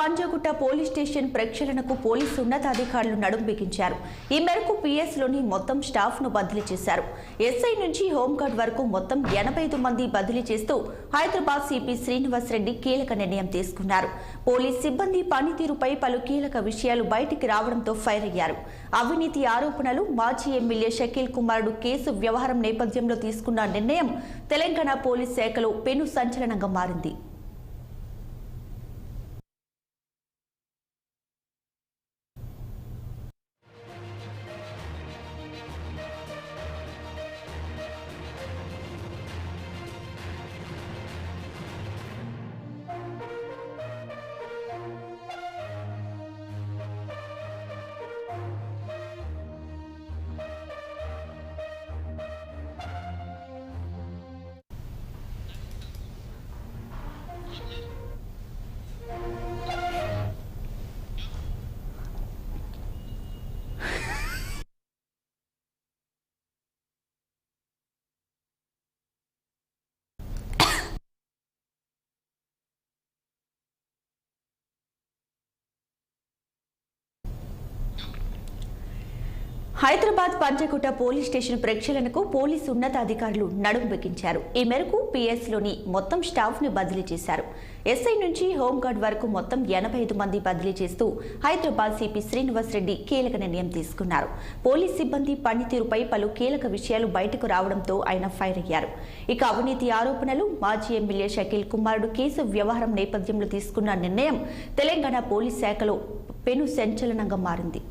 Panjagutta police station ప్రక్షాళనకు police ఉన్నతాధికారులు నడుం బిగించారు. ఈ మేరకు పిఎస్లోని మొత్తం స్టాఫ్ను బదిలీ చేశారు. ఎస్ఐ నుంచి హోంగార్డ్ వరకు మొత్తం 85 మంది బదిలీ చేస్తూ హైదరాబాద్ సిపి శ్రీనివాస్ రెడ్డి కీలక నిర్ణయం తీసుకున్నారు. పోలీస్ సిబ్బంది పనితీరుపై పలు కీలక విషయాలు బయటికి రావడంతో ఫైర్ అయ్యారు. అవినీతి ఆరోపణలు, మాజీ ఎమ్మెల్యే షకీల్ కుమారుడు కేసు వ్యవహారం నేపథ్యంలో తీసుకున్న నిర్ణయం తెలంగాణ పోలీస్ శాఖలో పెను సంచలనంగా మారింది. హైదరాబాద్ పంజాగుట్ట పోలీస్ స్టేషన్ ప్రక్షాళనకు పోలీసు ఉన్నతాధికారులు నడుం బిగించారు. ఈ మేరకు పిఎస్లోని మొత్తం స్టాఫ్ను బదిలీ చేశారు. ఎస్ఐ నుంచి హోంగార్డ్ వరకు మొత్తం 85 మంది బదిలీ చేస్తూ హైదరాబాద్ సిపి శ్రీనివాస్ రెడ్డి కీలక నిర్ణయం తీసుకున్నారు. పోలీస్ సిబ్బంది పనితీరుపై పలు కీలక విషయాలు బయటకు రావడంతో ఆయన ఫైర్ అయ్యారు. ఇక అవినీతి ఆరోపణలు, మాజీ ఎమ్మెల్యే షకీల్ కుమారుడు కేసు వ్యవహారం నేపథ్యంలో తీసుకున్న నిర్ణయం తెలంగాణ పోలీస్ శాఖలో పెను సంచలనంగా మారింది.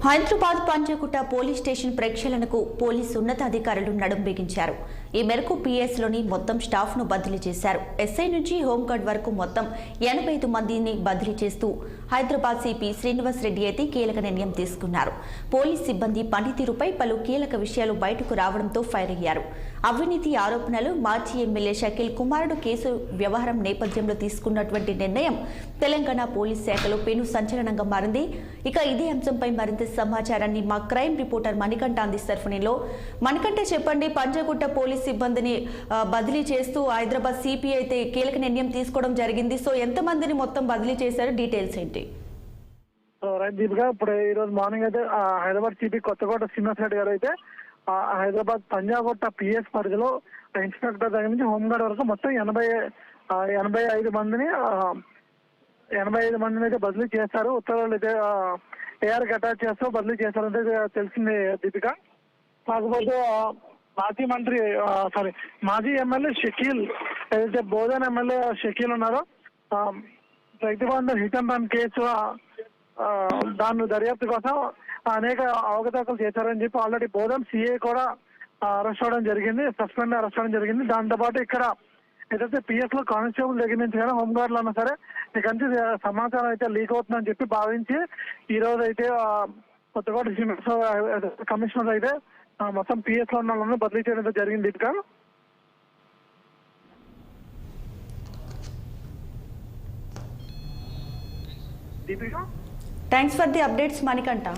హైదరాబాద్ పంజాగుట్ట పోలీస్ స్టేషన్ ప్రక్షాళనకు పోలీసు ఉన్నతాధికారులు నడుం బిగించారు. ఈ మేరకు పిఎస్లోని మొత్తం స్టాఫ్ను బదిలీ చేశారు. ఎస్ఐ నుంచి హోంగార్డ్ వరకు మొత్తం 85 మందిని బదిలీ చేస్తూ హైదరాబాద్ సిపి శ్రీనివాస్ రెడ్డి అయితే కీలక నిర్ణయం తీసుకున్నారు. పోలీస్ సిబ్బంది పనితీరుపై పలు కీలక విషయాలు బయటకు రావడంతో ఫైర్ అయ్యారు. అవినీతి ఆరోపణలు, మాజీ ఎమ్మెల్యే షకీల్ కుమారుడు కేసు వ్యవహారం నేపథ్యంలో తీసుకున్నటువంటి నిర్ణయం తెలంగాణ పోలీస్ శాఖలో పెను సంచలనంగా మారింది. ఇక ఇదే అంశంపై మరింత సమాచారాన్ని మా క్రైమ్ రిపోర్టర్ మణికంఠ అందిస్తారు. ఫోన్లో మణికంఠ, చెప్పండి. పంజాగుట్ట పోలీస్ సిబ్బందిని బదిలీ చేస్తూ హైదరాబాద్ సిపి అయితే కీలక నిర్ణయం తీసుకోవడం జరిగింది. సో ఎంత మందిని మొత్తం బదిలీ చేశారు, డీటెయిల్స్ ఏంటి? దీపిగా, ఇప్పుడు ఈ రోజు మార్నింగ్ అయితే హైదరాబాద్ సిపి కొత్తకోట శ్రీనివాస్ రెడ్డి గారు అయితే హైదరాబాద్ పంజాగుట్ట పిఎస్ పరిధిలో ఇన్స్పెక్టర్ దగ్గర నుంచి హోంగార్డ్ వరకు మొత్తం 85 మందిని అయితే బదిలీ చేస్తారు. ఉత్తర్వులు అయితే ఏఆర్ అటాచ్ చేస్తూ బదిలీ చేస్తారంటే తెలిసింది దీపిక. కాకపోతే మాజీ ఎమ్మెల్యే షకీల్, ఏదైతే బోధన్ ఎమ్మెల్యే షకీల్ ఉన్నారో, ప్రతిబంధ హిట్ అండ్ రన్ కేసు దాని దర్యాప్తు కోసం అనేక అవకతవకలు చేశారని చెప్పి ఆల్రెడీ బోధన్ సిఐ కూడా అరెస్ట్ అవ్వడం జరిగింది, సస్పెండ్ అరెస్ట్ అవ్వడం జరిగింది. దాంతోపాటు ఇక్కడ ఏదైతే పిఎస్ లో కానిస్టేబుల్ దగ్గర నుంచి కానీ హోంగార్డులు అన్నా సరే ఇకంటే సమాచారం అయితే లీక్ అవుతుందని చెప్పి భావించి ఈ రోజు అయితే కొత్తకోట కమిషనర్ అయితే మొత్తం పిఎస్ లో ఉన్న వాళ్ళని బదిలీ చేయడం జరిగింది. Thanks for the updates Manikanta.